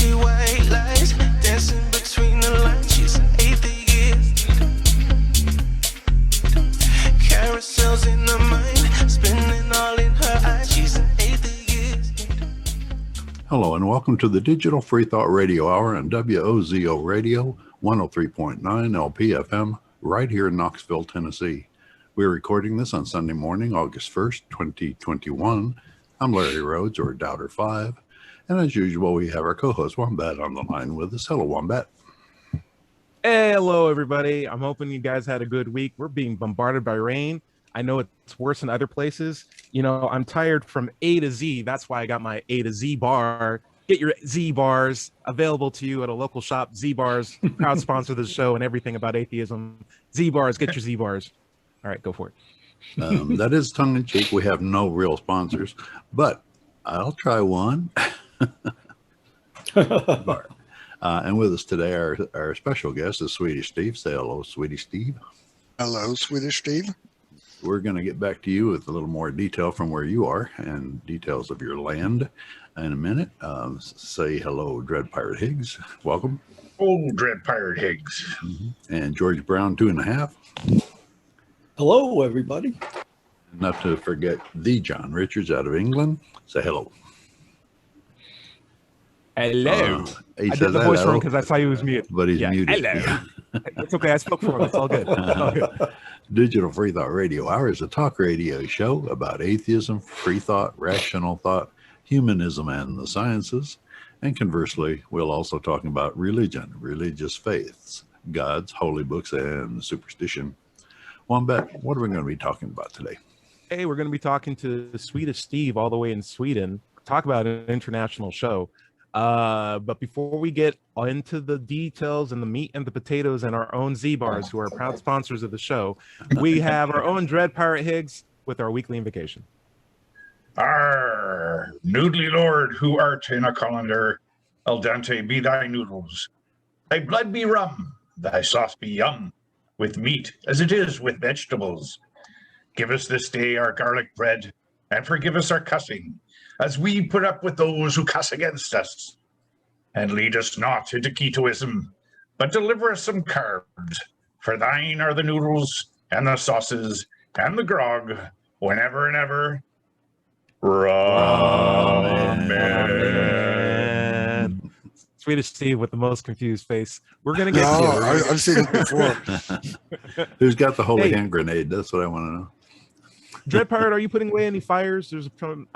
see white lies dancing between the lines. She's an atheist. Carousels in her mind, spinning all in her eyes. She's an atheist. Hello and welcome to the Digital Freethought Radio Hour on WOZO Radio 103.9 LPFM right here in Knoxville, Tennessee. We're recording this on Sunday morning, August 1st, 2021. I'm Larry Rhodes, or Doubter 5. And as usual, we have our co-host Wombat on the line with us. Hello, Wombat. Hey, hello, everybody. I'm hoping you guys had a good week. We're being bombarded by rain. I know it's worse in other places. You know, I'm tired from A to Z. That's why I got my A to Z bar. Get your Z bars available to you at a local shop. Z bars, proud sponsor of the show and everything about atheism. Z bars, get your Z bars. All right, go for it. That is tongue-in-cheek. We have no real sponsors, but I'll try one. And with us today, our special guest is Swedish Steve. Say hello, Swedish Steve. Hello, Swedish Steve. We're going to get back to you with a little more detail from where you are and details of your land in a minute. Say hello, Dread Pirate Higgs. Welcome. Oh, Dread Pirate Higgs. Mm-hmm. And George Brown, 2.5. Hello, everybody. Not to forget the John Richards out of England. Say hello. Hello. He I says did the voice hello, wrong because I saw you was muted. but he's muted. Hello. It's okay. I spoke for him. It's all good. It's all good. Digital Freethought Radio Hour is a talk radio show about atheism, free thought, rational thought, humanism, and the sciences. And conversely, we'll also talk about religion, religious faiths, gods, holy books, and superstition. Wombat, what are we going to be talking about today? Hey, we're going to be talking to Swedish Steve all the way in Sweden. Talk about an international show. But before we get into the details and the meat and the potatoes and our own Z-Bars, who are proud sponsors of the show, we have our own Dread Pirate Higgs with our weekly invocation. Arr, noodly lord, who art in a colander, al dente be thy noodles. Thy blood be rum, thy sauce be yum, with meat as it is with vegetables. Give us this day our garlic bread, and forgive us our cussing, as we put up with those who cuss against us. And lead us not into ketoism, but deliver us some carbs, for thine are the noodles, and the sauces, and the grog, whenever and ever. Amen. Swedish Steve with the most confused face. We're going to get I've seen it before. Who's got the holy Hey. hand grenade? That's what I want to know. Dread Pirate, are you putting away any fires? There's some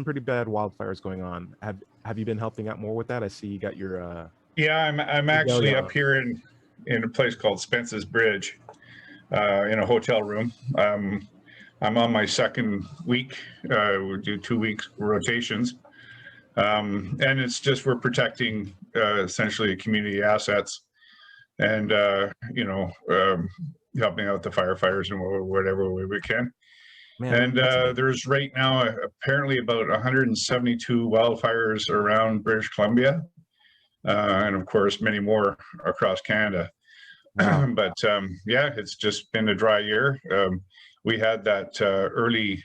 pretty bad wildfires going on. Have you been helping out more with that? I see you got your Yeah, I'm actually yeah. up here in a place called Spence's Bridge, in a hotel room. I'm on my second week. We do 2 weeks rotations, and it's just we're protecting essentially community assets, and helping out the firefighters and whatever way we can. man. And there's right now apparently about 172 wildfires around British Columbia, and of course many more across Canada. Wow. But yeah, it's just been a dry year. We had that early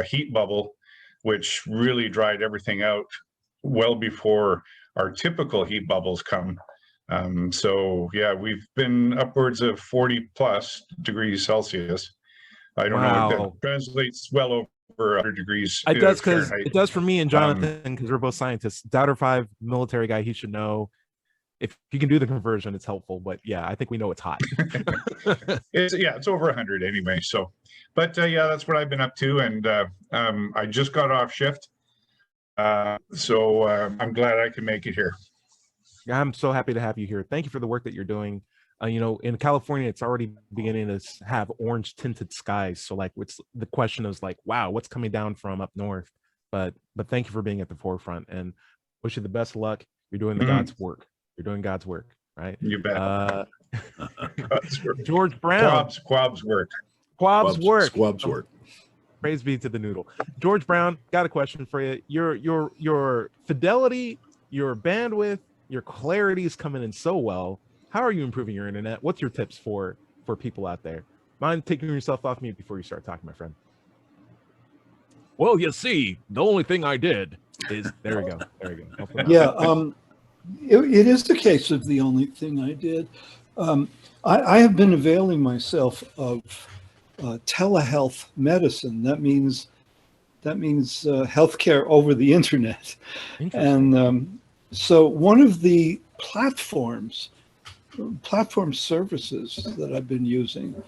heat bubble, which really dried everything out well before our typical heat bubbles come. So yeah, we've been upwards of 40 plus degrees Celsius. I don't know if that translates well over 100 degrees. It does, because Fahrenheit. it does for me and Jonathan, because we're both scientists. Doubter 5 military guy, he should know. If you can do the conversion, it's helpful. But yeah, I think we know it's hot. It's over 100 anyway. So, but yeah, that's what I've been up to, and I just got off shift, so I'm glad I can make it here. I'm so happy to have you here. Thank you for the work that you're doing. In California, it's already beginning to have orange tinted skies. So like, the question is like, wow, what's coming down from up north? But thank you for being at the forefront, and wish you the best of luck. You're doing the God's work. You're doing God's work, right? You bet. George Brown. Quab's work. Quab's work. Squab's work. Praise be to the noodle. George Brown, got a question for you. Your fidelity, your bandwidth, your clarity is coming in so well. How are you improving your internet? What's your tips for people out there? Mind taking yourself off mute before you start talking, my friend? Well, you see, the only thing I did is there we go. Yeah. it is the case of the only thing I did. I have been availing myself of telehealth medicine. That means healthcare over the internet. And so one of the platform services that I've been using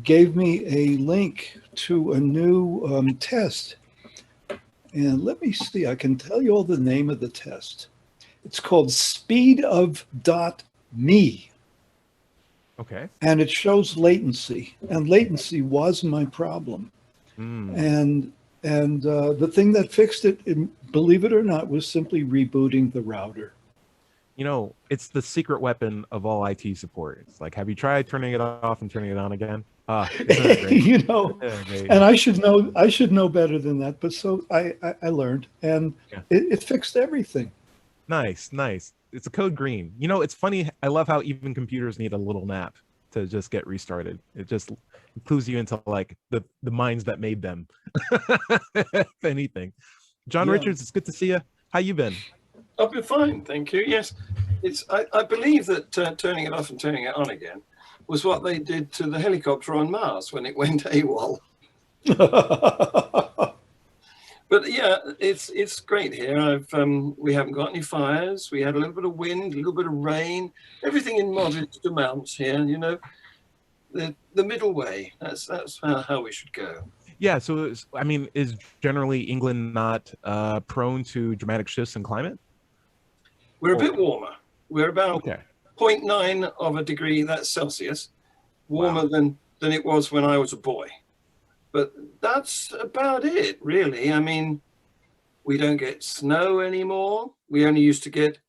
gave me a link to a new test. And let me see, I can tell you all the name of the test. It's called speedof.me. Okay. And it shows latency. And latency was my problem. And the thing that fixed it, believe it or not, was simply rebooting the router. You know, it's the secret weapon of all IT support. It's like, have you tried turning it off and turning it on again? You know, and I should know better than that. But so I learned, and it fixed everything. Nice. It's a code green. You know, it's funny. I love how even computers need a little nap to just get restarted. It just clues you into like the minds that made them. If anything. John Richards, it's good to see you. How you been? I've been fine, thank you. Yes, I believe that turning it off and turning it on again was what they did to the helicopter on Mars when it went AWOL. But yeah, it's great here. We haven't got any fires. We had a little bit of wind, a little bit of rain, everything in moderate amounts here. You know, the middle way. That's how we should go. Yeah. So is generally England not prone to dramatic shifts in climate? We're a bit warmer. We're about 0.9 of a degree, that's Celsius, warmer than it was when I was a boy. But that's about it, really. I mean, we don't get snow anymore. We only used to get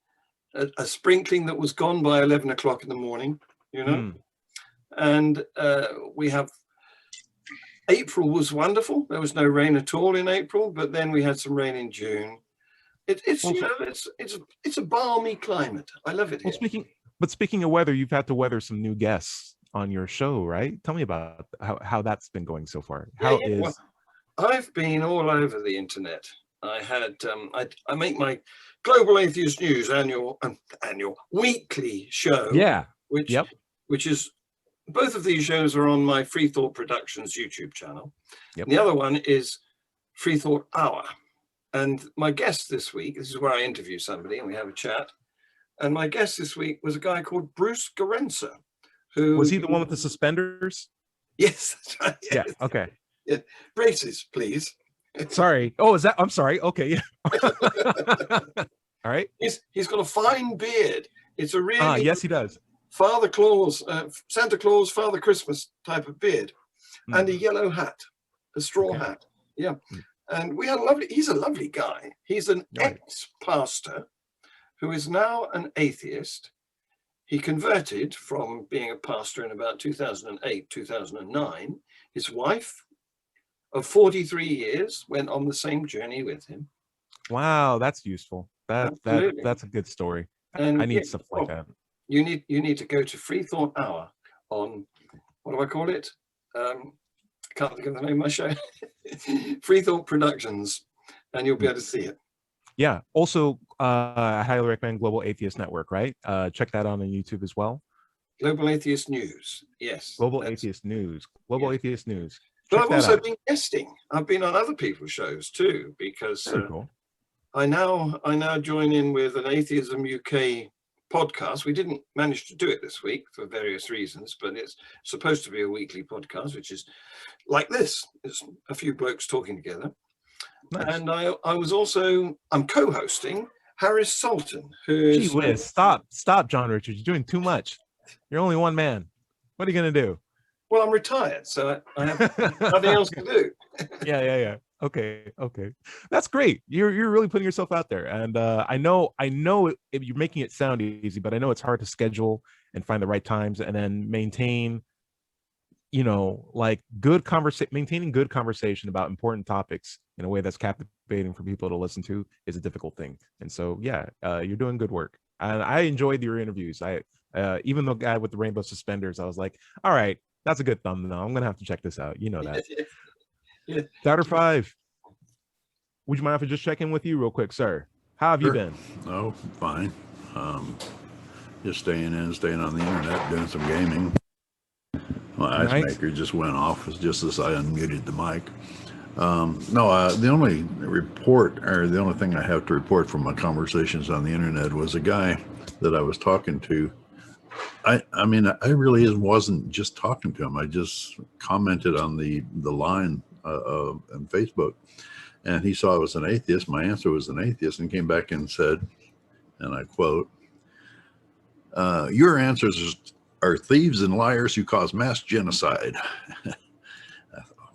a sprinkling that was gone by 11 o'clock in the morning, you know. And we have, April was wonderful. There was no rain at all in April, but then we had some rain in June. It's a balmy climate. I love it here. Speaking of weather, you've had to weather some new guests on your show, right? Tell me about how that's been going so far. Well, I've been all over the internet. I had I make my Global Atheist News annual weekly show. Yeah. Which is, both of these shows are on my Freethought Productions YouTube channel. Yep. And the other one is Freethought Hour. And my guest this week, this is where I interview somebody and we have a chat. And my guest this week was a guy called Bruce Garenza. Who was he the one with the suspenders? Yes, that's right. Yeah. Okay. Yeah. Braces, please. Sorry. Oh, is that? I'm sorry. Okay. Yeah. All right. He's got a fine beard. It's a really yes, he does. Father Claus, Santa Claus, Father Christmas type of beard, and a yellow hat, a straw hat. Yeah. And we had he's a lovely guy. He's an ex-pastor who is now an atheist. He converted from being a pastor in about 2008, 2009. His wife of 43 years went on the same journey with him. Wow, that's useful. That's a good story. And I need stuff like that. You need to go to Freethought Hour on, what do I call it? Can't think of the name of my show. Freethought Productions, and you'll be able to see it. Yeah. Also, I highly recommend Global Atheist Network, right? Check that out on YouTube as well. Global Atheist News. Yes. Global Atheist News. Global Atheist News. But I've also been guesting. I've been on other people's shows too, because cool. I now join in with an Atheism UK podcast. We didn't manage to do it this week for various reasons, but it's supposed to be a weekly podcast, which is like this. It's a few blokes talking together. Nice. And I'm co-hosting Harris Sultan, who is... Gee whiz, stop, John Richards. You're doing too much. You're only one man. What are you going to do? Well, I'm retired, so I have nothing else to do. Yeah. Okay. That's great. You're really putting yourself out there. And I know you're making it sound easy, but I know it's hard to schedule and find the right times and then maintain, like maintaining good conversation about important topics in a way that's captivating for people to listen to is a difficult thing. And so, you're doing good work. And I enjoyed your interviews. Even the guy with the rainbow suspenders, I was like, all right, that's a good thumbnail. I'm going to have to check this out. You know that. Yeah. Doubter 5, would you mind if I just check in with you real quick, sir? How have you Sure. been? Oh, fine. Just staying on the internet, doing some gaming. My ice Nice. maker just went off. It's just as I unmuted the mic. The only thing I have to report from my conversations on the internet was a guy that I was talking to. I mean, I really wasn't just talking to him. I just commented on the line on Facebook, and he saw I was an atheist. My answer was an atheist, and came back and said, and I quote, "Your answers are thieves and liars who cause mass genocide."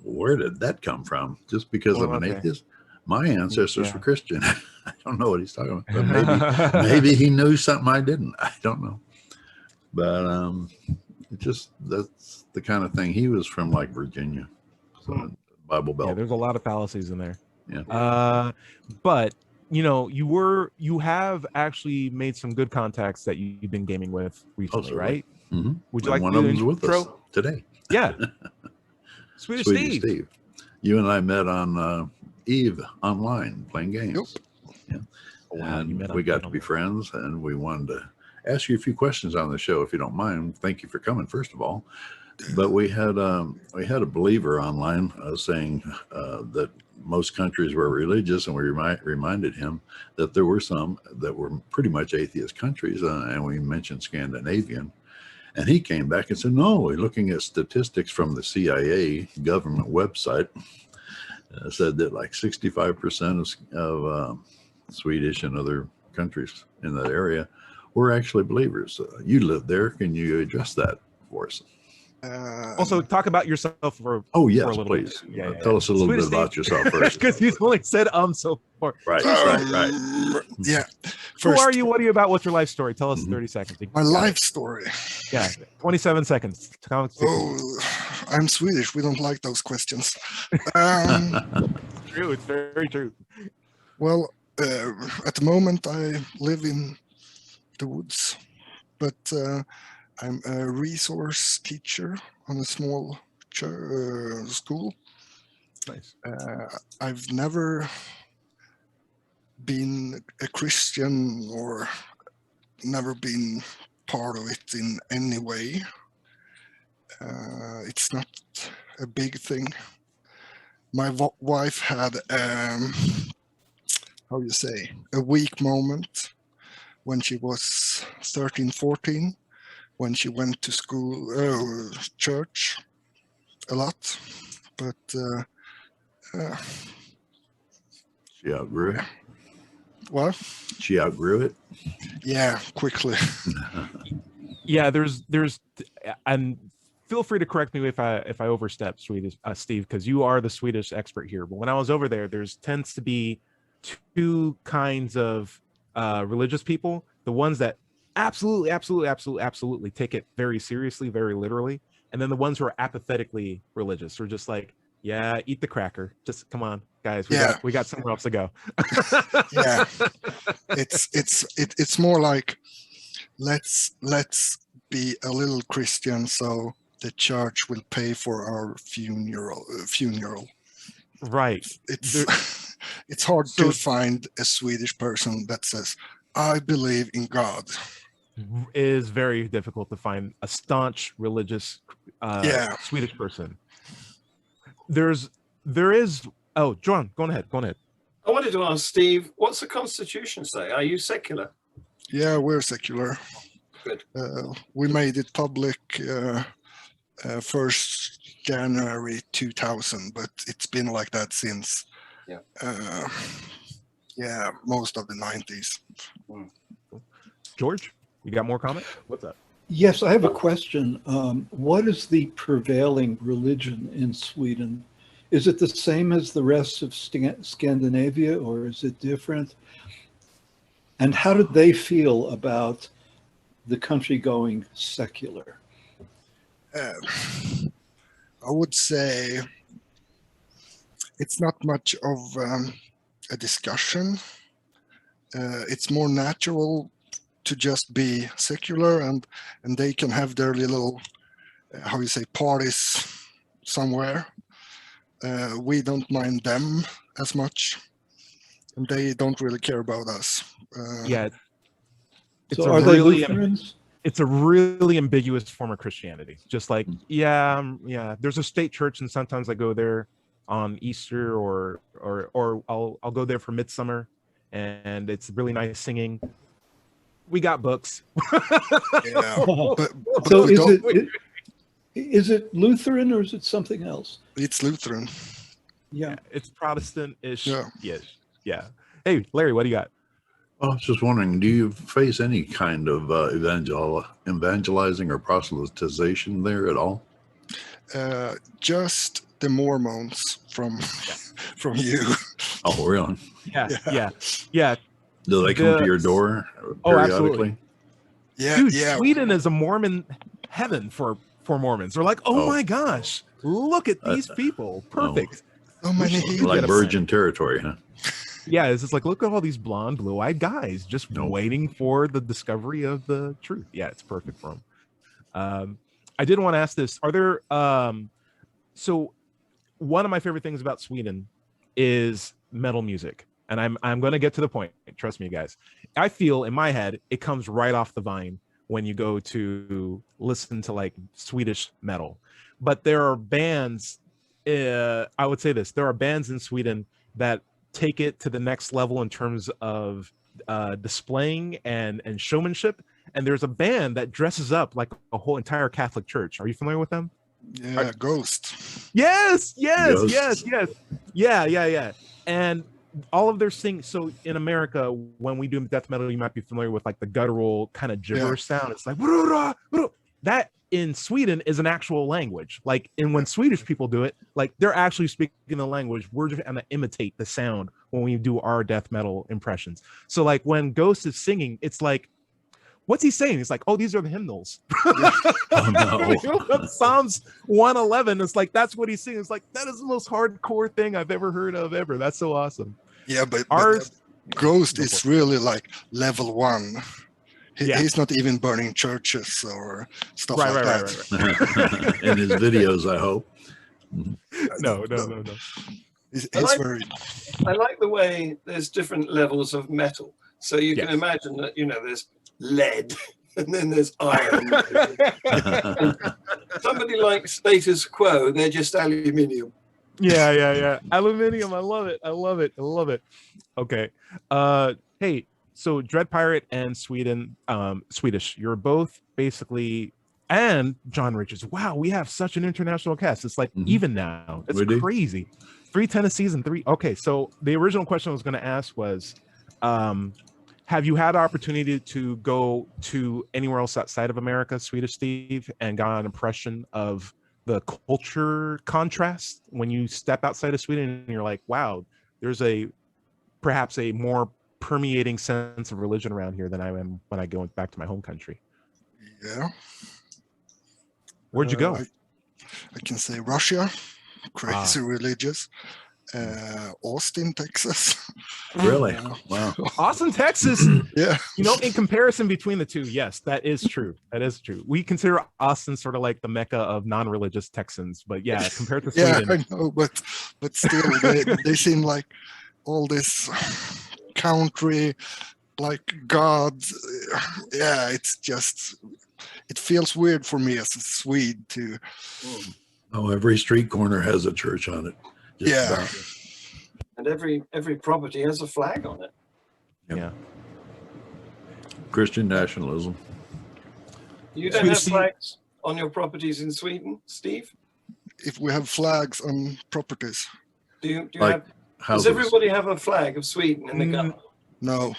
Where did that come from? Just because I'm an atheist? My ancestors were Christian. I don't know what he's talking about. But maybe he knew something I didn't. I don't know. But that's the kind of thing. He was from like Virginia, so Bible Belt. Yeah, there's a lot of fallacies in there. Yeah. But you have actually made some good contacts that you've been gaming with recently, right? Mm-hmm. Would you like one to of do them's the with intro? us today? Yeah. Swedish Steve. You and I met on Eve online playing games. Yep. Yeah. And we got to be friends, and we wanted to ask you a few questions on the show, if you don't mind. Thank you for coming, first of all. But we had a believer online saying that most countries were religious, and we reminded him that there were some that were pretty much atheist countries, and we mentioned Scandinavian. And he came back and said, no, we're looking at statistics from the CIA government website. Said that like 65% of Swedish and other countries in that area were actually believers. You live there. Can you address that for us? Also, talk about yourself for a little please. bit. Yeah. Tell us a little Swedish bit about yourself first. Because you only said so far. Right. Yeah. Who are you? What are you about? What's your life story? Tell us 30 seconds. My life story. Yeah, 27 seconds. Oh, I'm Swedish. We don't like those questions. True. It's very true. Well, at the moment, I live in the woods, but I'm a resource teacher on a small school. Nice. I've never been a Christian or never been part of it in any way. It's not a big thing. My wife had, a weak moment when she was 13, 14, when she went to school, church a lot, but She outgrew it. What? She outgrew it. Yeah, quickly. Yeah, there's and feel free to correct me if I overstep, Swedish Steve, because you are the Swedish expert here. But when I was over there, tends to be two kinds of religious people: the ones that absolutely take it very seriously, very literally, and then the ones who are apathetically religious, or just like, yeah, eat the cracker. Just come on, guys. We got somewhere else to go. Yeah, it's more like let's be a little Christian so the church will pay for our funeral. Right. It's hard to find a Swedish person that says, I believe in God. It is very difficult to find a staunch religious Swedish person. There is. Oh, John, go ahead. I wanted to ask Steve, what's the Constitution say? Are you secular? Yeah, we're secular. Good. We made it public 1st January 2000, but it's been like that since most of the 90s. George, you got more comment? What's up? Yes, I have a question. What is the prevailing religion in Sweden? Is it the same as the rest of Scandinavia, or is it different? And how did they feel about the country going secular? I would say it's not much of a discussion. It's more natural to just be secular, and they can have their little, parties somewhere. We don't mind them as much. And they don't really care about us. Yeah. It's So a are they really, Lutherans? it's a really ambiguous form of Christianity. Just like, yeah, there's a state church, and sometimes I go there on Easter or I'll go there for Midsummer, and it's really nice singing. We got books. Yeah. But So we is it Lutheran or is it something else? it's Lutheran. Yeah. It's Protestant-ish. Yeah. Yes. Yeah. Hey, Larry, what do you got? I was just wondering, do you face any kind of evangelizing or proselytization there at all? Just the Mormons from you. Oh, really? Yeah. Do they come to your door periodically? Yeah, Dude, yeah. Sweden is a Mormon heaven for Mormons. They're like, oh my gosh, look at these people. Perfect. So many Like get a virgin territory, huh? Yeah, it's just like, look at all these blonde, blue-eyed guys just waiting for the discovery of the truth. Yeah, it's perfect for them. I did want to ask this. Are there so one of my favorite things about Sweden is metal music. And I'm going to get to the point. Trust me, guys. I feel in my head, it comes right off the vine when you go to listen to like Swedish metal. But there are bands, I would say this, there are bands in Sweden that take it to the next level in terms of displaying and showmanship. And there's a band that dresses up like a whole entire Catholic church. Are you familiar with them? Yeah, Ghost. Yes. Ghost. Yeah. And all of their so in America, when we do death metal, you might be familiar with like the guttural kind of gibberish sound. It's like that in Sweden is an actual language. Like, and when Swedish people do it, like they're actually speaking the language. We're just gonna imitate the sound when we do our death metal impressions. So like when Ghost is singing, it's like, what's he saying? It's like, oh, these are the hymnals. Oh, no. Psalms 111. It's like, that's what he's singing. It's like, that is the most hardcore thing I've ever heard of ever. That's so awesome. Yeah, but Ours, Ghost is really like level 1. He's not even burning churches or stuff like that. Right. In his videos, I hope. No. He's very. I like the way there's different levels of metal. So you can imagine that, there's lead and then there's iron. Somebody like Status Quo, they're just aluminium. Yeah. Aluminium. I love it. Okay. Hey, so Dread Pirate and Swedish, you're both basically, and John Richards. Wow, we have such an international cast. It's like even now. It's crazy. 3 Tennessees and 3. Okay, so the original question I was going to ask was, have you had the opportunity to go to anywhere else outside of America, Swedish Steve, and got an impression of the culture contrast when you step outside of Sweden and you're like, wow, there's perhaps a more permeating sense of religion around here than I am when I go back to my home country? Yeah. Where'd you go? I can say Russia, crazy religious. Austin, Texas. Really? Wow. Austin, Texas. Yeah. In comparison between the two, yes, that is true. We consider Austin sort of like the mecca of non-religious Texans, but yeah, compared to Sweden. Yeah, I know, but still, they seem like all this country, like gods. Yeah, it's just, it feels weird for me as a Swede to. Oh, every street corner has a church on it. Just about. And every property has a flag on it. Yeah. Christian nationalism. You don't have flags on your properties in Sweden, Steve? If we have flags on properties. Do you Like have? houses. Does everybody have a flag of Sweden in the garden? No.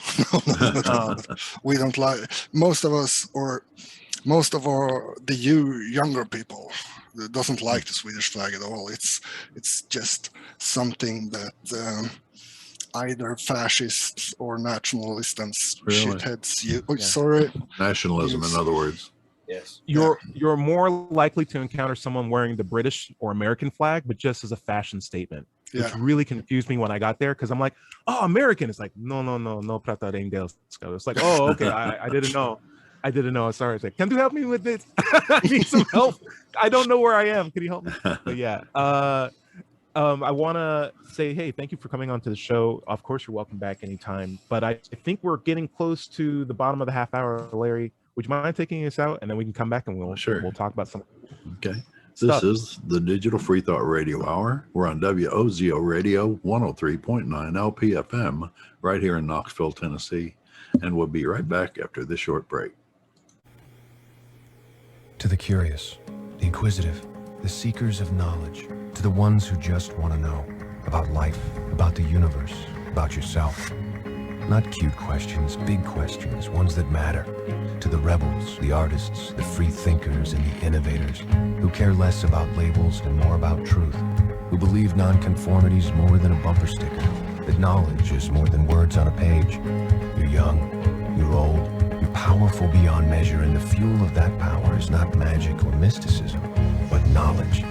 We don't like most of the younger people doesn't like the Swedish flag at all. It's just something that either fascists or nationalists and shitheads use. Oh, sorry. Nationalism, in other words. Yes. You're more likely to encounter someone wearing the British or American flag, but just as a fashion statement. Which really confused me when I got there because I'm like, oh, American. It's like, no, prata inglés. It's like, oh, okay, I didn't know. Sorry. It's like, can you help me with this? I need some help. I don't know where I am. Can you help me? But yeah. I want to say, hey, thank you for coming on to the show. Of course, you're welcome back anytime. But I think we're getting close to the bottom of the half hour, Larry. Would you mind taking us out, and then we can come back and we'll talk about some. Okay. This is the Digital Freethought Radio Hour. We're on WOZO Radio 103.9 LPFM right here in Knoxville, Tennessee. And we'll be right back after this short break. To the curious, the inquisitive, the seekers of knowledge, to the ones who just want to know about life, about the universe, about yourself. Not cute questions, big questions, ones that matter. To the rebels, the artists, the free thinkers, and the innovators who care less about labels and more about truth, who believe nonconformity is more than a bumper sticker, that knowledge is more than words on a page. You're young, you're old, you're powerful beyond measure, and the fuel of that power is not magic or mysticism, but knowledge.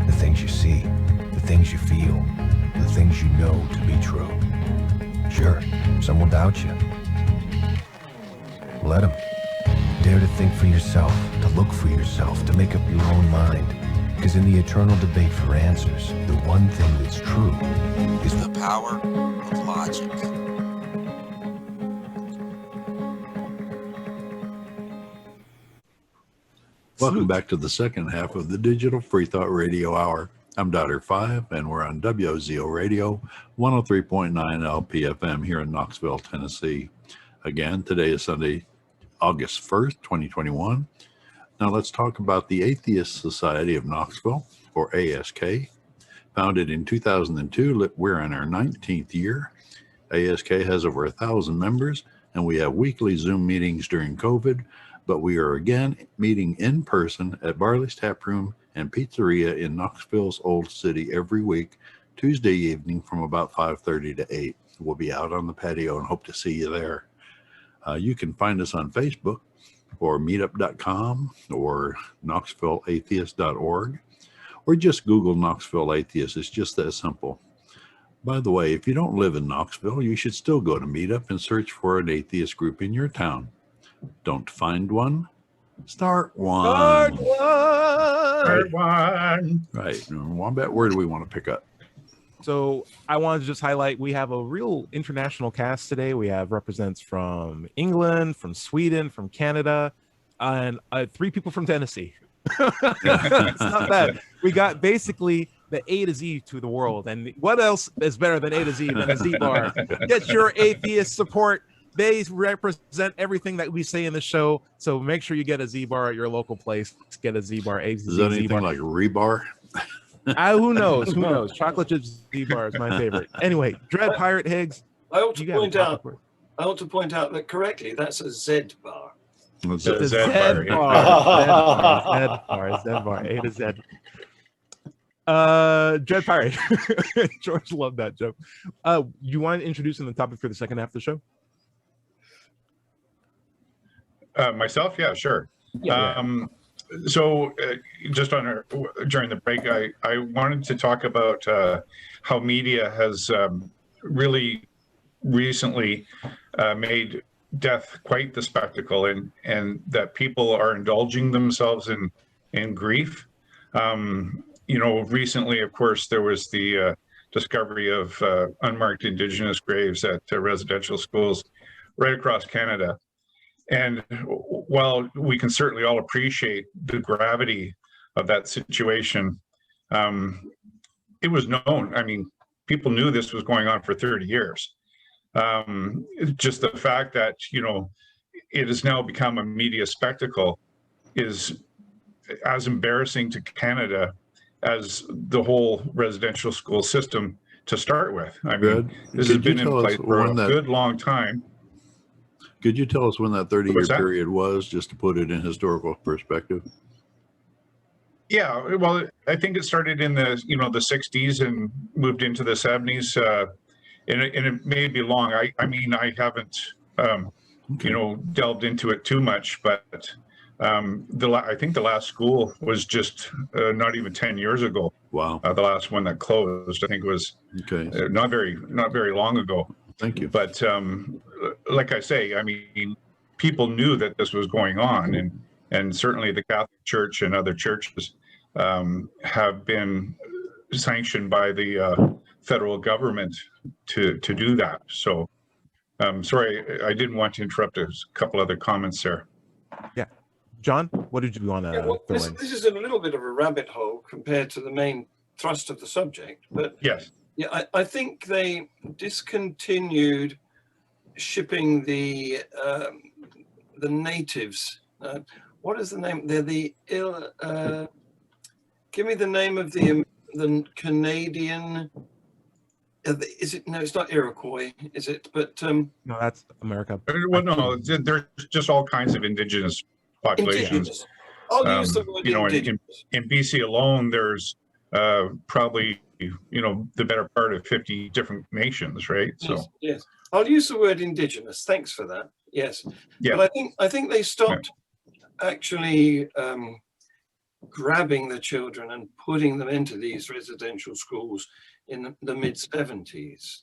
The things you see, the things you feel, the things you know to be true. Sure, some will doubt you. Let them. Dare to think for yourself, to look for yourself, to make up your own mind. Because in the eternal debate for answers, the one thing that's true is the power of logic. Welcome back to the second half of the Digital Freethought Radio Hour. I'm Dr. 5, and we're on WOZO Radio 103.9 LPFM here in Knoxville, Tennessee. Again, today is Sunday, August 1st, 2021. Now let's talk about the Atheist Society of Knoxville, or ASK. Founded in 2002, we're in our 19th year. ASK has over 1,000 members, and we have weekly Zoom meetings during COVID, but we are again meeting in person at Barley's Tap Room and Pizzeria in Knoxville's Old City every week, Tuesday evening from about 5:30 to 8. We'll be out on the patio and hope to see you there. You can find us on Facebook or meetup.com or knoxvilleatheist.org, or just Google Knoxville Atheist. It's just that simple. By the way, if you don't live in Knoxville, you should still go to Meetup and search for an atheist group in your town. Don't find one? Start one. Start one. Right. Wombat, where do we want to pick up? So I wanted to just highlight, we have a real international cast today. We have representatives from England, from Sweden, from Canada, and 3 people from Tennessee. It's not bad. We got basically the A to Z to the world. And what else is better than A to Z than a Z bar? Get your atheist support. They represent everything that we say in the show. So make sure you get a Z bar at your local place. Get a Z bar. Is that anything like rebar? Who knows? Who knows? Chocolate chip Z bar is my favorite. Anyway, Dread Pirate Higgs. I ought to point out that correctly, that's a Z bar. It's a Z bar. Z bar. A to Z. Dread Pirate. George loved that joke. You want to introduce the topic for the second half of the show? Myself? Yeah, sure. Yeah. So just during the break, I wanted to talk about how media has really recently made death quite the spectacle, and that people are indulging themselves in grief. Recently, of course, there was the discovery of unmarked Indigenous graves at residential schools right across Canada. And while we can certainly all appreciate the gravity of that situation, it was known. I mean, people knew this was going on for 30 years. Just the fact that, it has now become a media spectacle is as embarrassing to Canada as the whole residential school system to start with. I mean, this has been in place for a good long time. Could you tell us when that 30-year period was, just to put it in historical perspective? Yeah, well, I think it started in the 60s and moved into the 70s, and it may be long. I mean, I haven't delved into it too much, but I think the last school was just not even 10 years ago. Wow. The last one that closed, I think, was not very long ago. Thank you. But like I say, I mean, people knew that this was going on, and certainly the Catholic Church and other churches have been sanctioned by the federal government to do that. So, sorry, I didn't want to interrupt. A couple other comments there. Yeah, John, what did you want to this is a little bit of a rabbit hole compared to the main thrust of the subject, but yes, yeah, I think they discontinued shipping the natives. What is the name? They're the give me the name of the Canadian. Is it? No, it's not Iroquois, is it? But no, that's America. well, no, there's just all kinds of indigenous populations. Indigenous. I'll use the word indigenous. In BC alone, there's probably the better part of 50 different nations, right? So yes, I'll use the word indigenous. Thanks for that. Yes, yeah. But I think they stopped actually grabbing the children and putting them into these residential schools in the mid-70s.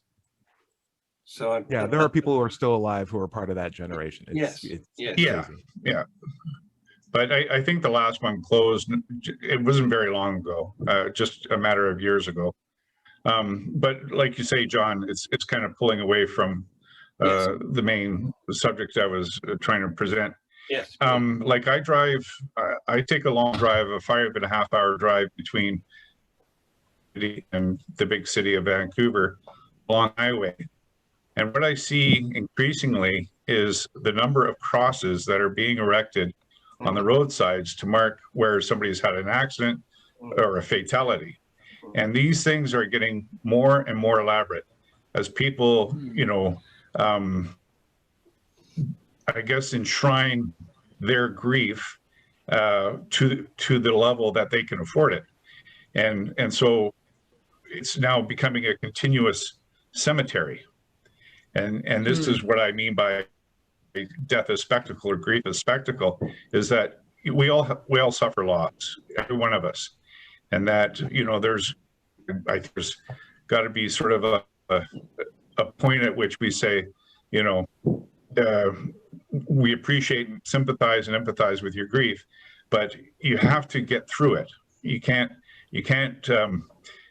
So there are people who are still alive who are part of that generation. It's yeah. But I think the last one closed. It wasn't very long ago, just a matter of years ago. But like you say, John, it's kind of pulling away from the main subject I was trying to present. Yes. Like I take a long drive, a 5.5 hour drive between and the big city of Vancouver along highway. And what I see increasingly is the number of crosses that are being erected on the roadsides to mark where somebody's had an accident or a fatality. And these things are getting more and more elaborate as people, I guess, enshrine their grief to the level that they can afford it. And so it's now becoming a continuous cemetery. And this is what I mean by death as spectacle or grief as spectacle, is that we all suffer loss, every one of us. And that, there's got to be sort of a point at which we say, we appreciate, sympathize, and empathize with your grief, but you have to get through it. You can't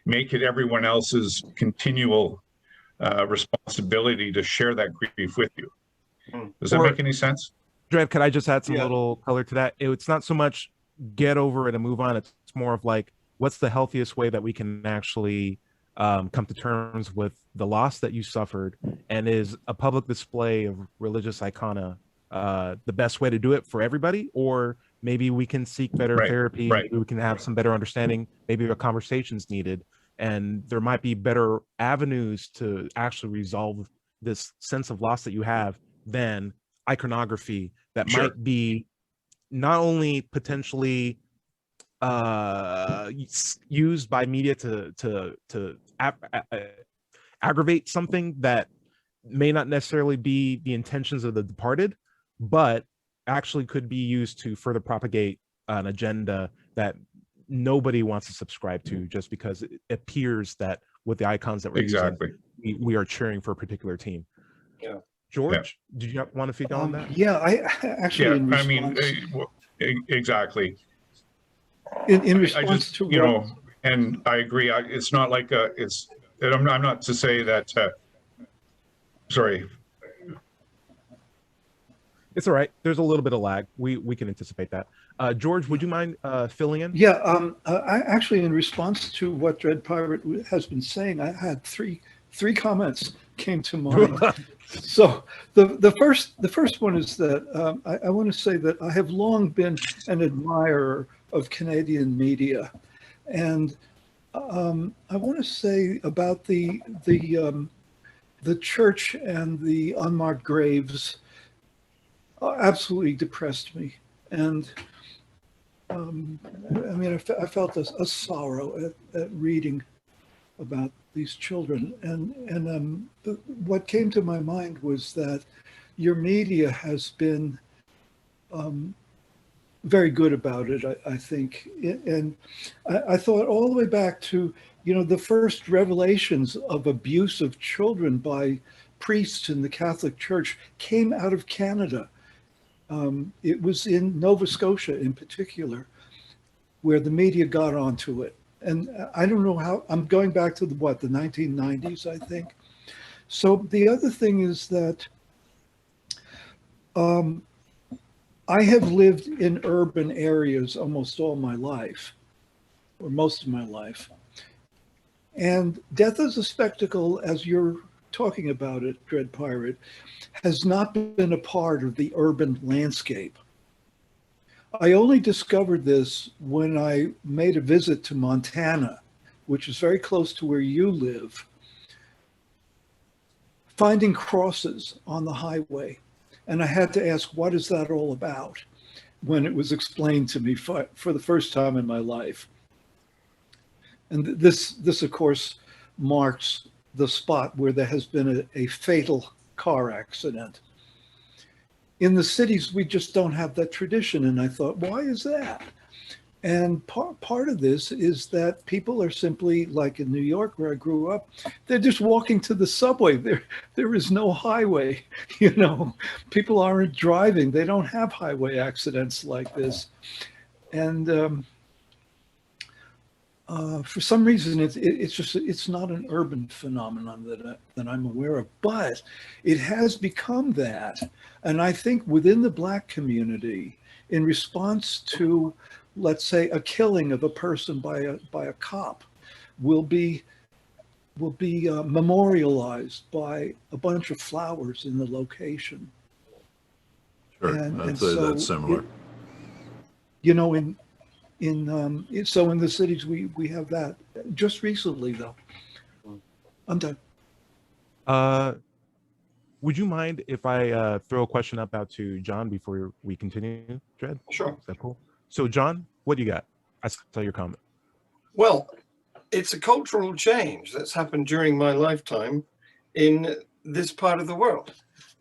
make it everyone else's continual responsibility to share that grief with you. Does that make any sense? Drev, could I just add some little color to that? It's not so much get over it and move on. It's more of like, what's the healthiest way that we can actually come to terms with the loss that you suffered, and is a public display of religious icona the best way to do it for everybody? Or maybe we can seek better therapy, maybe we can have some better understanding, maybe a conversation's needed, and there might be better avenues to actually resolve this sense of loss that you have than iconography that might be not only potentially used by media to aggravate something that may not necessarily be the intentions of the departed, but actually could be used to further propagate an agenda that nobody wants to subscribe to, just because it appears that with the icons that we're using, we are cheering for a particular team. Yeah. George, did you want to feed on that? Yeah, I actually. Yeah, I mean, exactly. In response to and I agree. It's not like I'm not to say that. Sorry. It's all right. There's a little bit of lag. We can anticipate that. George, would you mind filling in? Yeah. I actually, in response to what Dread Pirate has been saying, I had three comments came to mind. So the first one is that I want to say that I have long been an admirer of Canadian media, and I want to say about the church and the unmarked graves absolutely depressed me, and I mean I felt a sorrow at reading about these children, and what came to my mind was that your media has been very good about it, I think, and I thought all the way back to the first revelations of abuse of children by priests in the Catholic Church came out of Canada. It was in Nova Scotia in particular, where the media got onto it. and I don't know how, I'm going back to the 1990s, I think. So the other thing is that I have lived in urban areas almost all my life, or most of my life. And death as a spectacle, as you're talking about it, Dread Pirate, has not been a part of the urban landscape. I only discovered this when I made a visit to Montana, which is very close to where you live, finding crosses on the highway. And I had to ask, what is that all about? When it was explained to me for the first time in my life. And this of course, marks the spot where there has been a fatal car accident. In the cities, we just don't have that tradition. And I thought, why is that? And part of this is that people are simply, like in New York, where I grew up, they're just walking to the subway. There is no highway, you know. People aren't driving. They don't have highway accidents like this. And for some reason, it's not an urban phenomenon that I'm aware of, but it has become that. And I think within the Black community, in response to, let's say, a killing of a person by a cop, will be memorialized by a bunch of flowers in the location. Sure, I'd say that's similar. You know, so in the cities we have that. Just recently, though. I'm done. Would you mind if I throw a question up out to John before we continue, Dread? Sure. Is that cool? So, John, what do you got? I saw your comment. Well, it's a cultural change that's happened during my lifetime in this part of the world,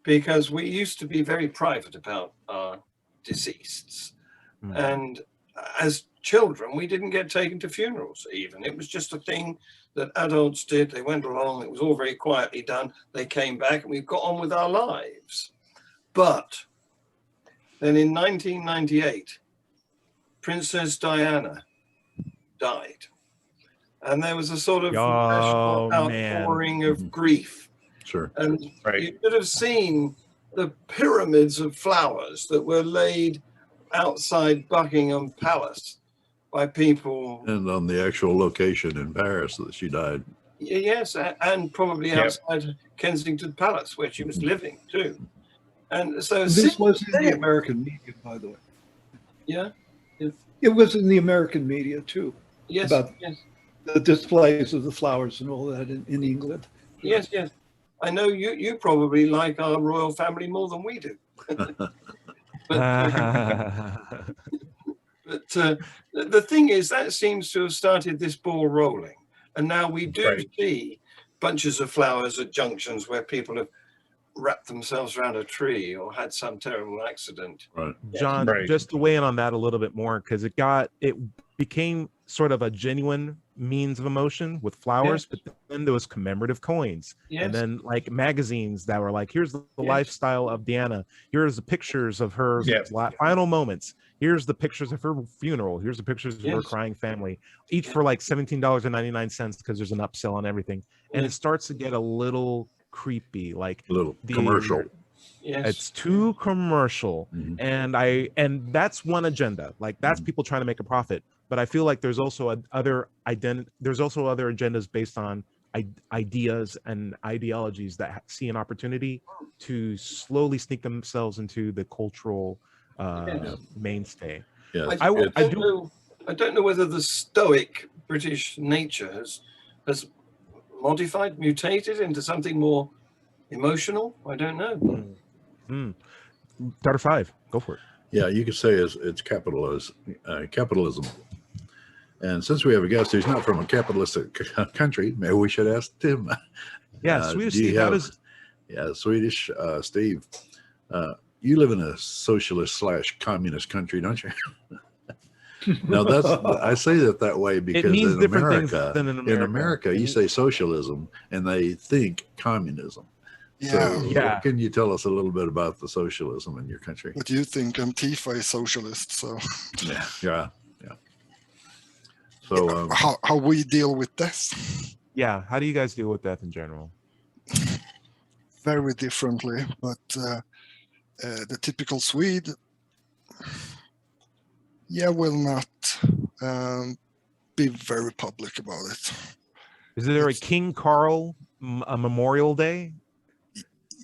because we used to be very private about our deceases. And as children, we didn't get taken to funerals even. It was just a thing that adults did. They went along, it was all very quietly done. They came back and we got on with our lives. But then in 1998, Princess Diana died. And there was a sort of national outpouring of grief. Sure. And you could have seen the pyramids of flowers that were laid outside Buckingham Palace by people. And on the actual location in Paris that she died. Yes, and probably outside Kensington Palace, where she was living too. And so this was in the American media, by the way. Yeah. It was in the American media too. Yes. About the displays of the flowers and all that in England. Yes, yes. I know you probably like our royal family more than we do. But the thing is, that seems to have started this ball rolling. And now we do see bunches of flowers at junctions where people have wrapped themselves around a tree or had some terrible accident. Right. John, just to weigh in on that a little bit more, because it became sort of a genuine means of emotion with flowers, but then there was commemorative coins, and then like magazines that were like, here's the lifestyle of Diana, here's the pictures of her final moments, here's the pictures of her funeral, here's the pictures of her crying family, each for like $17.99 because there's an upsell on everything. And it starts to get a little creepy, like a little commercial. It's too commercial. And that's one agenda, like that's people trying to make a profit. But I feel like there's also other agendas based on ideas and ideologies that see an opportunity to slowly sneak themselves into the cultural mainstay. I don't know whether the stoic British nature has modified, mutated into something more emotional. I don't know. Starter 5, go for it. Yeah, you could say it's capitalism. And since we have a guest who's not from a capitalistic country, maybe we should ask Tim. Swedish Steve. Swedish Steve. You live in a socialist / communist country, don't you? Now I say that way because it means in different America, things than in America. In America, you say socialism and they think communism. So what can you tell us a little bit about the socialism in your country? What do you think? Antifa is socialist, so. Yeah. So how we deal with death? Yeah, how do you guys deal with death in general? Very differently, but the typical Swede, will not be very public about it. Is there a King Carl a Memorial Day?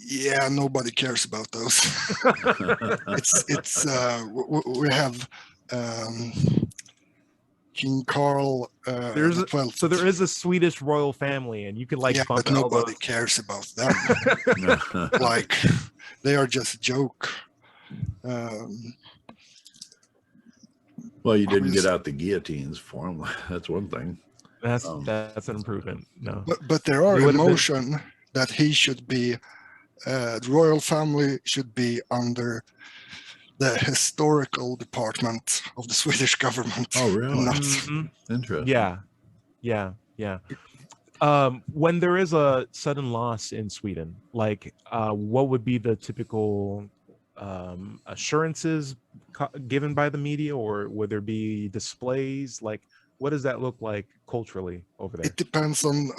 Yeah, nobody cares about those. We have King Carl the 12th. So there is a Swedish royal family, and you can bump but nobody cares about them. Like, they are just a joke. Well, you didn't get out the guillotines for him. That's one thing. That's an improvement. No, but there are emotion that he should be. The royal family should be under the historical department of the Swedish government. Oh, really? Interesting. Yeah. When there is a sudden loss in Sweden, what would be the typical assurances given by the media, or would there be displays? What does that look like culturally over there? It depends on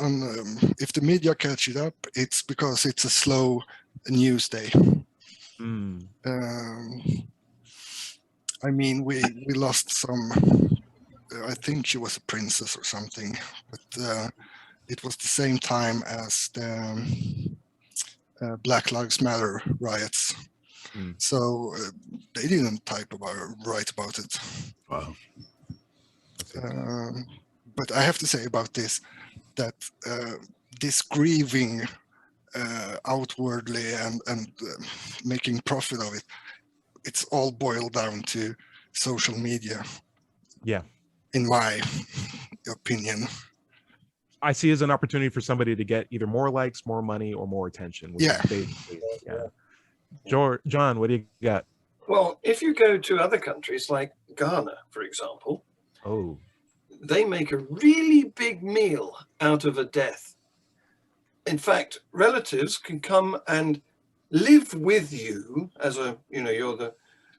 if the media catch it up. It's because it's a slow news day. I mean, we lost some. I think she was a princess or something, but it was the same time as the Black Lives Matter riots. So they didn't write about it. Wow. But I have to say about this, that this grieving outwardly and making profit of it, it's all boiled down to social media. Yeah. In my opinion. I see it as an opportunity for somebody to get either more likes, more money, or more attention. Yeah. John, what do you got? Well, if you go to other countries like Ghana, for example, they make a really big meal out of a death. In fact, relatives can come and live with you as you're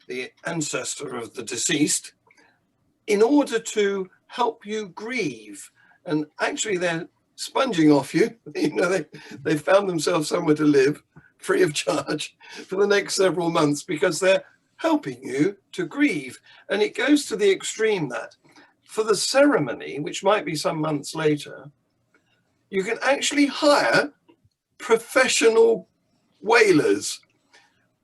the ancestor of the deceased, in order to help you grieve. And actually they're sponging off you. They found themselves somewhere to live free of charge for the next several months because they're helping you to grieve. And it goes to the extreme that for the ceremony, which might be some months later, you can actually hire professional wailers.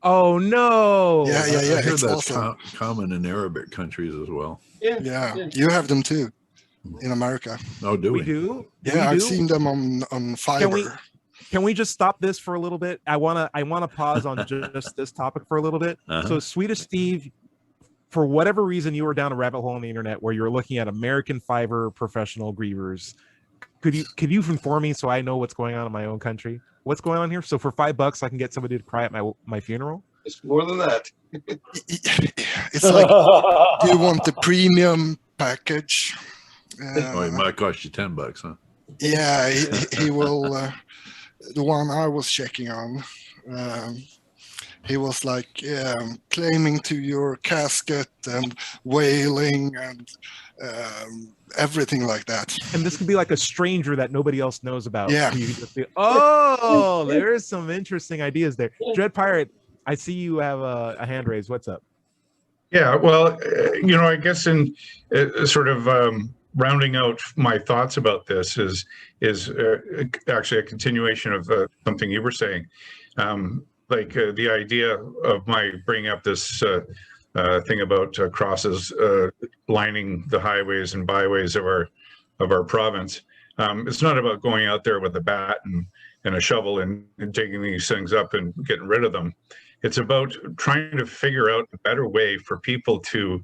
Oh no! Yeah. I heard it's that's awesome. Common in Arabic countries as well. Yeah. You have them too in America. Oh, do we? We do? Yeah, I've seen them on Fiverr. Can we just stop this for a little bit? I wanna pause on just this topic for a little bit. So Swedish Steve, for whatever reason, you were down a rabbit hole on the internet where you were looking at American Fiverr professional grievers. Could you inform me so I know what's going on in my own country? What's going on here? So for $5, I can get somebody to cry at my funeral? It's more than that. It's like, do you want the premium package? It might cost you $10, huh? Yeah, he will. The one I was checking on, he was like claiming to your casket and wailing and everything like that. And this could be like a stranger that nobody else knows about. Yeah. You just be, oh, there's some interesting ideas there. Dread Pirate, I see you have a hand raised. What's up? Yeah, well, I guess in sort of rounding out my thoughts about this is actually a continuation of something you were saying. The idea of my bringing up this thing about crosses lining the highways and byways of our province. It's not about going out there with a bat and a shovel and digging these things up and getting rid of them. It's about trying to figure out a better way for people to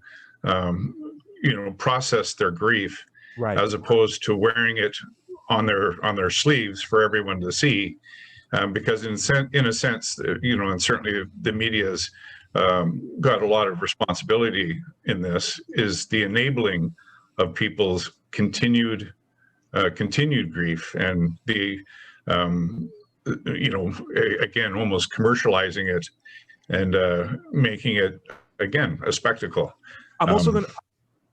process their grief, right, as opposed to wearing it on their sleeves for everyone to see. Because in a sense, and certainly the media's got a lot of responsibility in this, is the enabling of people's continued grief and the again, almost commercializing it and making it again a spectacle. I'm also gonna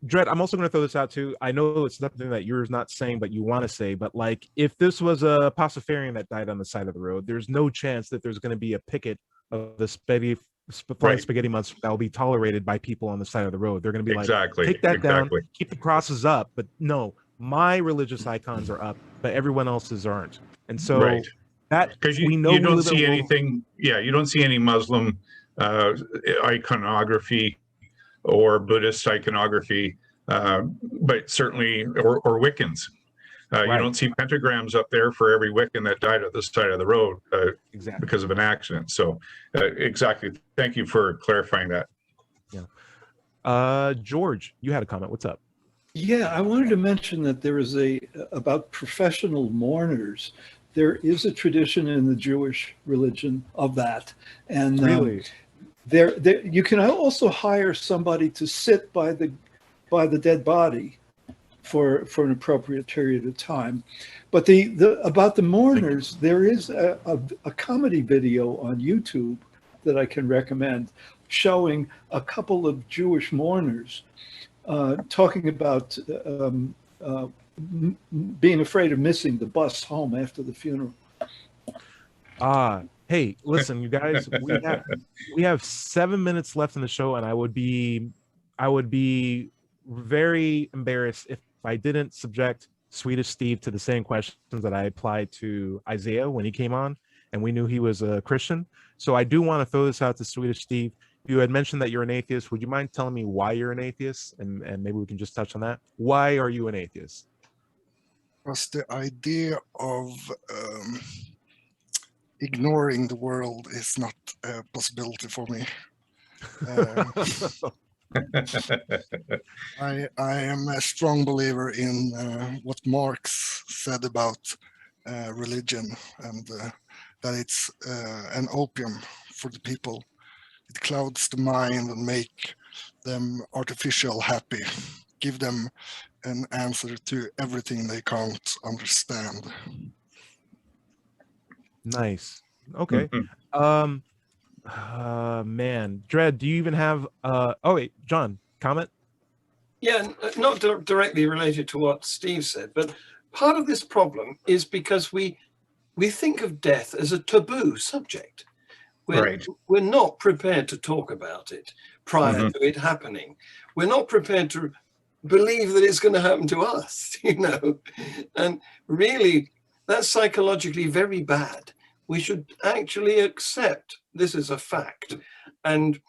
Dred, I'm also going to throw this out too. I know it's nothing that you're not saying, but you want to say, but like if this was a Pastafarian that died on the side of the road, there's no chance that there's going to be a picket of the flying spaghetti monster that will be tolerated by people on the side of the road. They're going to be like, take that down, keep the crosses up. But no, my religious icons are up, but everyone else's aren't. And so that because we know you don't see anything. Yeah, you don't see any Muslim iconography or Buddhist iconography, but certainly or Wiccans. You don't see pentagrams up there for every Wiccan that died at the side of the road because of an accident. So exactly. Thank you for clarifying that. Yeah. George, you had a comment. What's up? Yeah, I wanted to mention that there is about professional mourners. There is a tradition in the Jewish religion of that. And really? There, you can also hire somebody to sit by the dead body for an appropriate period of time. But about the mourners, there is a comedy video on YouTube that I can recommend showing a couple of Jewish mourners talking about being afraid of missing the bus home after the funeral. Hey, listen, you guys, we have 7 minutes left in the show, and I would be very embarrassed if I didn't subject Swedish Steve to the same questions that I applied to Isaiah when he came on, and we knew he was a Christian. So I do want to throw this out to Swedish Steve. You had mentioned that you're an atheist. Would you mind telling me why you're an atheist? And maybe we can just touch on that. Why are you an atheist? Was the idea of ignoring the world is not a possibility for me. I am a strong believer in what Marx said about religion, and that it's an opium for the people. It clouds the mind and make them artificial happy, give them an answer to everything they can't understand. Nice. Okay. Man, Dred, do you even have oh wait, John, comment? Yeah, not directly related to what Steve said, but part of this problem is because we think of death as a taboo subject. We're not prepared to talk about it prior to it happening. We're not prepared to believe that it's going to happen to us, you know. And really, that's psychologically very bad. We should actually accept this is a fact and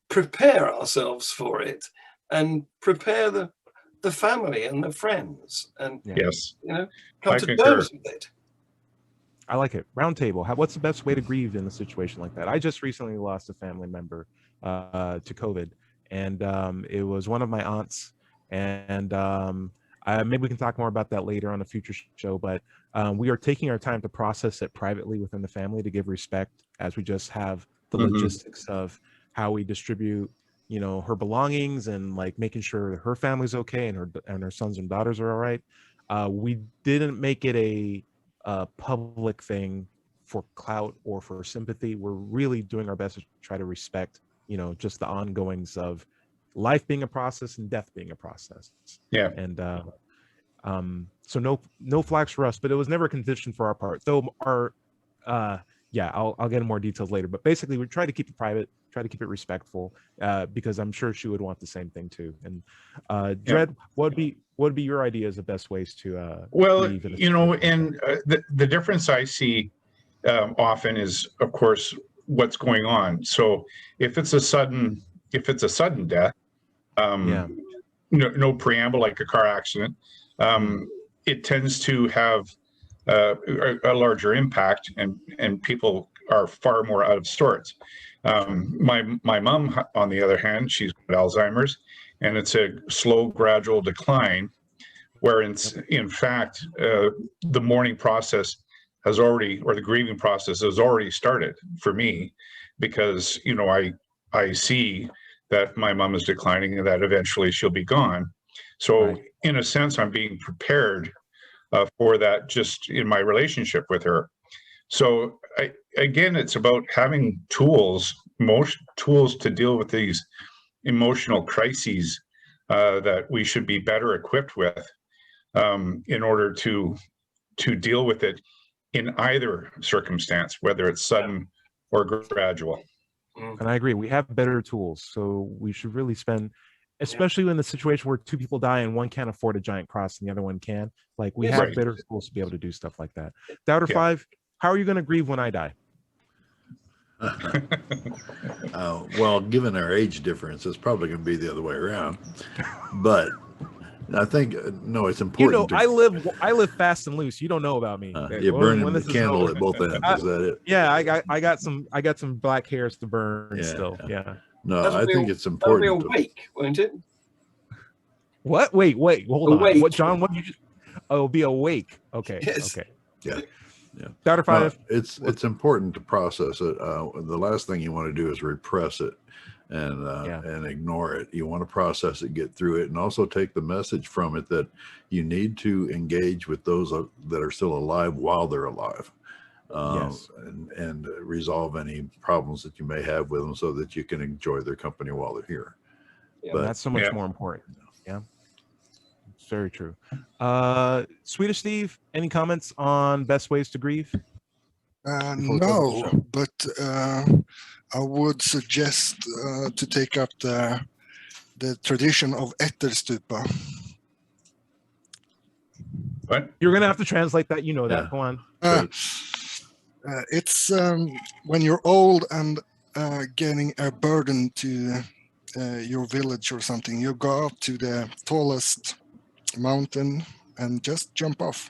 prepare ourselves for it, and prepare the family and the friends, and you know, come to terms with it. I like it. Round table. What's the best way to grieve in a situation like that? I just recently lost a family member to COVID, and it was one of my aunts. And maybe we can talk more about that later on a future show. But we are taking our time to process it privately within the family to give respect, as we just have the logistics of how we distribute, you know, her belongings, and like making sure her family's okay and her sons and daughters are all right. We didn't make it a public thing for clout or for sympathy. We're really doing our best to try to respect, you know, just the ongoings of life being a process and death being a process. Yeah. And so no flags for us, but it was never a condition for our part. Though our I'll get into more details later. But basically, we try to keep it private, try to keep it respectful, because I'm sure she would want the same thing too. And Dred, what would be your idea as the best ways to well, you know, and the difference I see often is, of course, what's going on. So if it's a sudden death, no preamble, like a car accident, it tends to have a larger impact, and people are far more out of sorts. My mom, on the other hand, she's got Alzheimer's, and it's a slow, gradual decline, where in fact, the mourning process has already, or the grieving process has already started for me, because, you know, I see that my mom is declining and that eventually she'll be gone. So in a sense, I'm being prepared for that just in my relationship with her. So again, it's about having tools to deal with these emotional crises that we should be better equipped with in order to deal with it in either circumstance, whether it's sudden or gradual. And I agree. We have better tools, so we should really spend, especially in the situation where two people die and one can't afford a giant cross and the other one can. Like, we have Right. better tools to be able to do stuff like that. Doubter Yeah. 5, how are you going to grieve when I die? Well, given our age difference, it's probably going to be the other way around. But I think no, it's You important. know, I live fast and loose. You don't know about me. You're burning the this is candle over- at both ends. Is that it? Yeah, I got some black hairs to burn still. Yeah. No, That'll I be think a- it's That'll be important. a wake, won't it? What? Wait, hold on. Awake. What, John? What did you just? Oh, be awake. Okay. Yes. Okay. Yeah. Doubter 5. It's important to process it. The last thing you want to do is repress it and ignore it. You want to process it, get through it, and also take the message from it that you need to engage with those that are still alive while they're alive. Yes. And resolve any problems that you may have with them so that you can enjoy their company while they're here. Yeah, But That's so much Yeah. more important. Yeah. It's very true. Swedish Steve, any comments on best ways to grieve? Before we close the No, show? but I would suggest to take up the tradition of ätterstupa. But You're gonna have to translate that. You know that. Yeah. Go on. It's when you're old and getting a burden to your village or something, you go up to the tallest mountain and just jump off.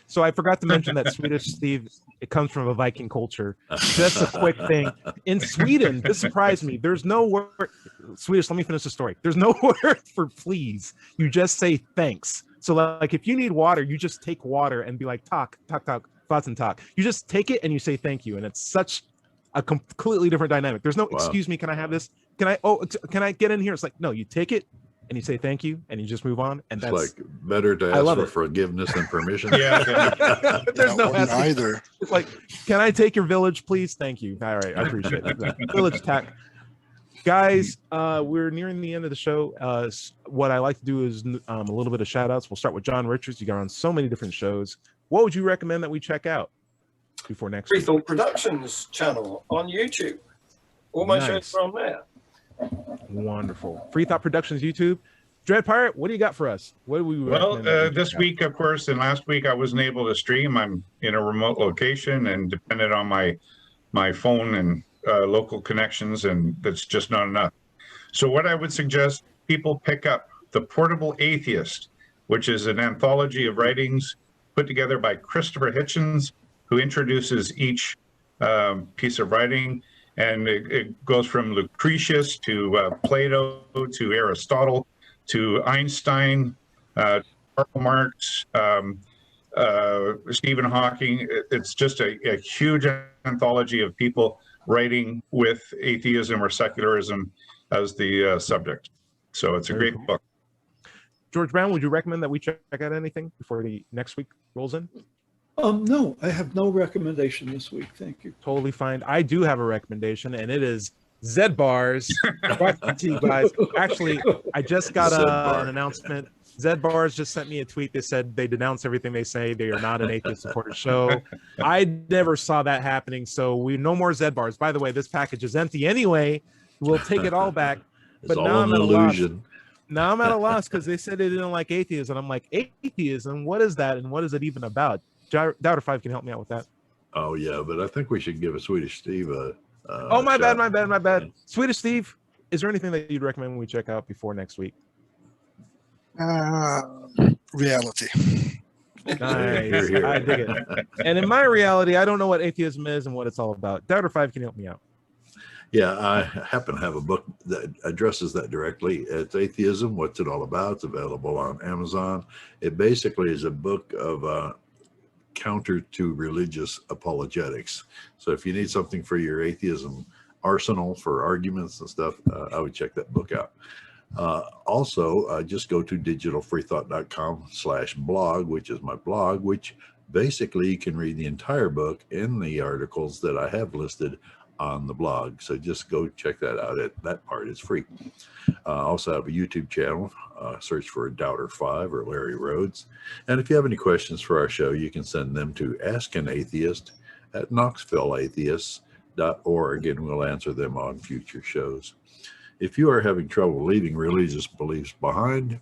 So I forgot to mention that Swedish Steve, it comes from a Viking culture. Just a quick thing. In Sweden, this surprised me. There's no word. Swedish, let me finish the story. There's no word for please. You just say thanks. So like if you need water, you just take water and be like, talk, thoughts and talk. You just take it and you say thank you. And it's such a completely different dynamic. There's no, excuse me, can I have this? Can I get in here? It's like, no, you take it and you say thank you and you just move on. And it's that's like better to I ask love for it. forgiveness than permission. yeah, there's no wouldn't asking. either. It's like, can I take your village, please? Thank you. All right, I appreciate it. Village tack. Guys, we're nearing the end of the show. What I like to do is a little bit of shout outs. We'll start with John Richards. You got on so many different shows. What would you recommend that we check out before next week? Freethought Productions channel on YouTube. All my Nice. shows are on there. Wonderful. Freethought Productions YouTube. Dread Pirate, what do you got for us? What do we well, recommend that we this check out? week, of course, and last week I wasn't able to stream. I'm in a remote location and dependent on my phone and local connections, and that's just not enough. So what I would suggest people pick up The Portable Atheist, which is an anthology of writings put together by Christopher Hitchens, who introduces each piece of writing. And it goes from Lucretius to Plato to Aristotle to Einstein, Karl Marx, Stephen Hawking. It's just a huge anthology of people writing with atheism or secularism as the subject. So it's a Very great cool. book. George Brown, would you recommend that we check out anything before the next week rolls in? No, I have no recommendation this week. Thank you. Totally fine. I do have a recommendation, and it is Z Bars. Brought to you guys. Actually, I just got an announcement. Z Bars just sent me a tweet. They said they denounce everything they say. They are not an atheist supported show. I never saw that happening. So we no more Z Bars. By the way, this package is empty anyway. We'll take it all back. It's But all now an I'm at a loss. illusion. Now I'm at a loss because they said they didn't like atheism. I'm like, atheism? What is that? And what is it even about? Doubter 5 can help me out with that. Oh yeah, but I think we should give a Swedish Steve a. Oh, my shot. bad. Swedish Steve, is there anything that you'd recommend when we check out before next week? Reality. Nice. Here, here. I dig it. And in my reality, I don't know what atheism is and what it's all about. Doubter 5 can help me out. Yeah, I happen to have a book that addresses that directly. It's Atheism, What's It All About? It's available on Amazon. It basically is a book of counter to religious apologetics. So if you need something for your atheism arsenal for arguments and stuff, I would check that book out. Also, just go to digitalfreethought.com/blog, which is my blog, which basically you can read the entire book and the articles that I have listed on the blog. So just go check that out. That part is free. Also have a YouTube channel. Search for Doubter5 or Larry Rhodes. And if you have any questions for our show, you can send them to AskAnAtheist@KnoxvilleAtheists.org, and we'll answer them on future shows. If you are having trouble leaving religious beliefs behind,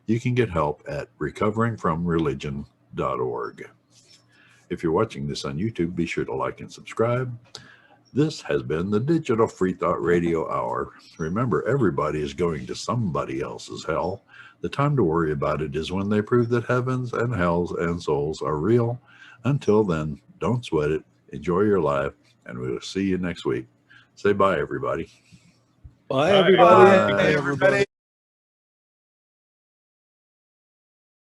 you can get help at recoveringfromreligion.org. If you're watching this on YouTube, be sure to like and subscribe. This has been the Digital Freethought Radio Hour. Remember, everybody is going to somebody else's hell. The time to worry about it is when they prove that heavens and hells and souls are real. Until then, don't sweat it. Enjoy your life, and we will see you next week. Say bye, everybody. Bye, everybody. Bye, everybody.